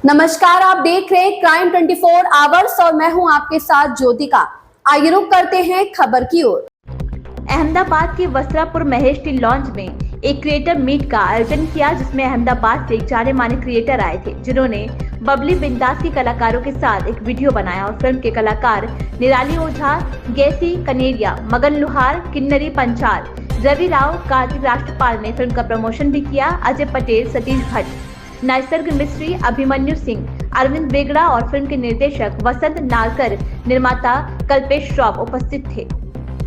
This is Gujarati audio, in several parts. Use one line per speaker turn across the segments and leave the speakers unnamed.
नमस्कार, आप देख रहे हैं क्राइम 24 आवर्स और मैं हूं आपके साथ ज्योतिका। आइए रुक करते हैं खबर की ओर।
अहमदाबाद के वस्त्रापुर महेश टी लॉन्च में एक क्रिएटर मीट का आयोजन किया, जिसमें अहमदाबाद से जाने माने क्रिएटर आए थे, जिन्होंने बबली बिंदास के कलाकारों के साथ एक वीडियो बनाया और फिल्म के कलाकार निराली ओझा, गैसी कनेरिया, मगन लुहार, किन्नरी पंचाल, रवि राव, कार्तिक राष्ट्रपाल ने फिल्म का प्रमोशन भी किया। अजय पटेल, सतीश भट्ट, नैसर्ग मिस्त्री, अभिमन्यु सिंह, अरविंद बेगड़ा और फिल्म के निर्देशक वसंत नालकर, निर्माता कल्पेश श्रॉफ उपस्थित थे।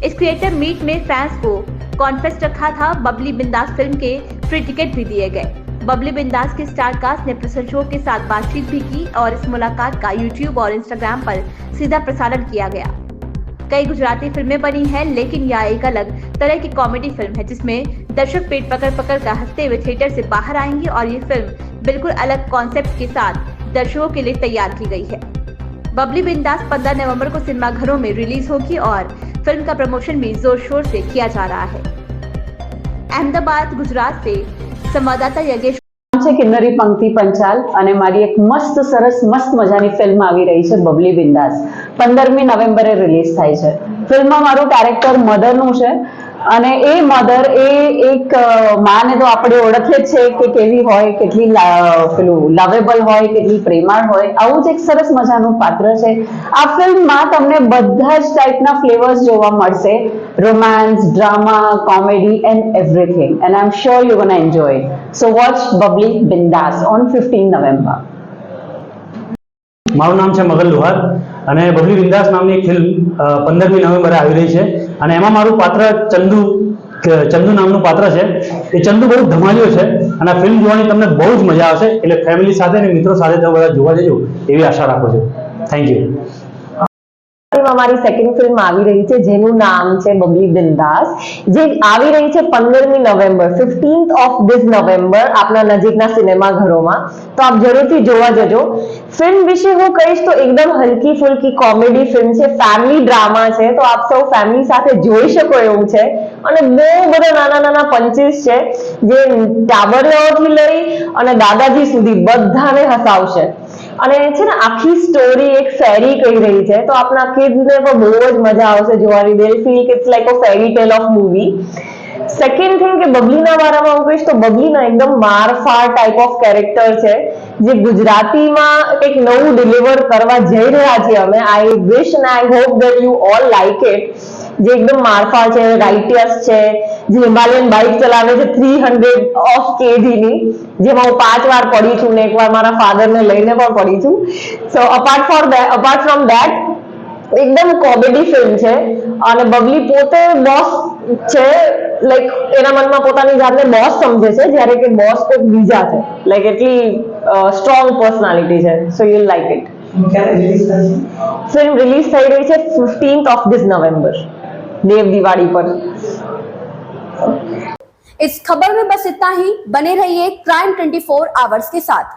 इस क्रिएटर मीट में फैंस को कॉन्फेस्ट रखा था। बबली बिंदास फिल्म के फ्री टिकट भी दिए गए। बबली बिंदास के स्टार कास्ट ने प्रशंसकों के साथ बातचीत भी की और इस मुलाकात का यूट्यूब और इंस्टाग्राम पर सीधा प्रसारण किया गया। कई गुजराती फिल्में बनी हैं, लेकिन यह एक अलग तरह की कॉमेडी फिल्म है, जिसमें दर्शक पेट पकड़ पकड़ कर हंसते हुए थिएटर से बाहर आएंगे और ये फिल्म बिल्कुल अलग कॉन्सेप्ट के साथ दर्शकों के लिए तैयार की गई है। बबली बिंदास 15 नवंबर को सिनेमाघरों में रिलीज होगी और फिल्म का प्रमोशन भी जोर शोर से किया जा रहा है। अहमदाबाद, गुजरात से संवाददाता यज्ञेश
છે કિન્નરી પંક્તિ પંચાલ અને મારી એક મસ્ત સરસ મસ્ત મજાની ફિલ્મ આવી રહી છે બબલી બિંદાસ 15મી નવેમ્બરે રિલીઝ થાય છે। ફિલ્મમાં મારું કેરેક્ટર મધરનું છે અને એ મધર એ એક માને તો આપણે ઓળખીએ જ છે કે કેવી હોય, કેટલી પેલું લવેબલ હોય, કેટલી પ્રેમાળ હોય, આવું જ એક સરસ મજાનું પાત્ર છે। આ ફિલ્મમાં તમને બધા જ ટાઈપના ફ્લેવર્સ જોવા મળશે, romance, drama, comedy and everything, and I'm sure you're gonna enjoy it. So watch Bubbly Bindas on 15 November.
મારું નામ છે મગન લુહાર અને બબલી બિંદાસ નામની એક ફિલ્મ 15મી નવેમ્બરે આવી રહી છે અને એમાં મારું પાત્ર ચંદુ નામનું પાત્ર છે। એ ચંદુ બહુ ધમાલિયો છે અને આ ફિલ્મ જોવાની તમને બહુ જ મજા આવશે, એટલે ફેમિલી સાથે અને મિત્રો સાથે તમે બધા જોવા જજો એવી આશા રાખું છું। Thank you.
અમારી સેકન્ડ ફિલ્મ આવી રહી છે જેનું નામ છે બબલી બિંદાસ, જે આવી રહી છે 15મી November, 15th of this November આપના નજીકના સિનેમાઘરોમાં, તો આપ જરૂરથી જોવા જજો। ફિલ્મ વિશે હું કહીશ તો એકદમ હલકી ફુલકી કોમેડી ફિલ્મ છે, ફેમિલી ડ્રામા છે, તો આપ સૌ ફેમિલી સાથે જોઈ શકો એવું છે અને બહુ બધા નાના નાના પંચીસ છે જે ટાબરિયાઓથી લઈ અને દાદાજી સુધી બધાને હસાવશે। અને છે ને આખી સ્ટોરી એક ફેરી કહી રહી છે, તો આપના કિડ્સને પણ બહુ જ મજા આવશે જોવાની। દે ફીલ કે it's like a fairy tale of movie. Second thing કે બબલીના બારામાં હું કહીશ તો બબલીના એકદમ મારફાર ટાઈપ ઓફ કેરેક્ટર છે જે ગુજરાતીમાં એક નવું ડિલિવર કરવા જઈ રહ્યા છીએ અમે। I wish and I hope that you all like it. જે એકદમ મારફા છે, રાઇટિયસ છે, જે હિમાલયન બાઇક ચલાવે છે 300 ઓફ કેજી, જેમાં હું 5 વાર પડી છું ને એકવાર મારા ફાધરને લઈને પણ પડી છું। સો અપાર્ટ ફ્રોમ ધેટ એકદમ કોમેડી ફિલ્મ છે અને બબલી પોતે બોસ છે, લાઈક એના મનમાં પોતાની જાતને બોસ સમજે છે, જ્યારે કે બોસ કોઈ બીજા છે, લાઈક એટલી સ્ટ્રોંગ પર્સનાલિટી છે। So you will like it. Film release થઈ રહી છે 15th of this November, देव दिवाली पर।
इस खबर में बस इतना ही। बने रहिए क्राइम 24 आवर्स के साथ।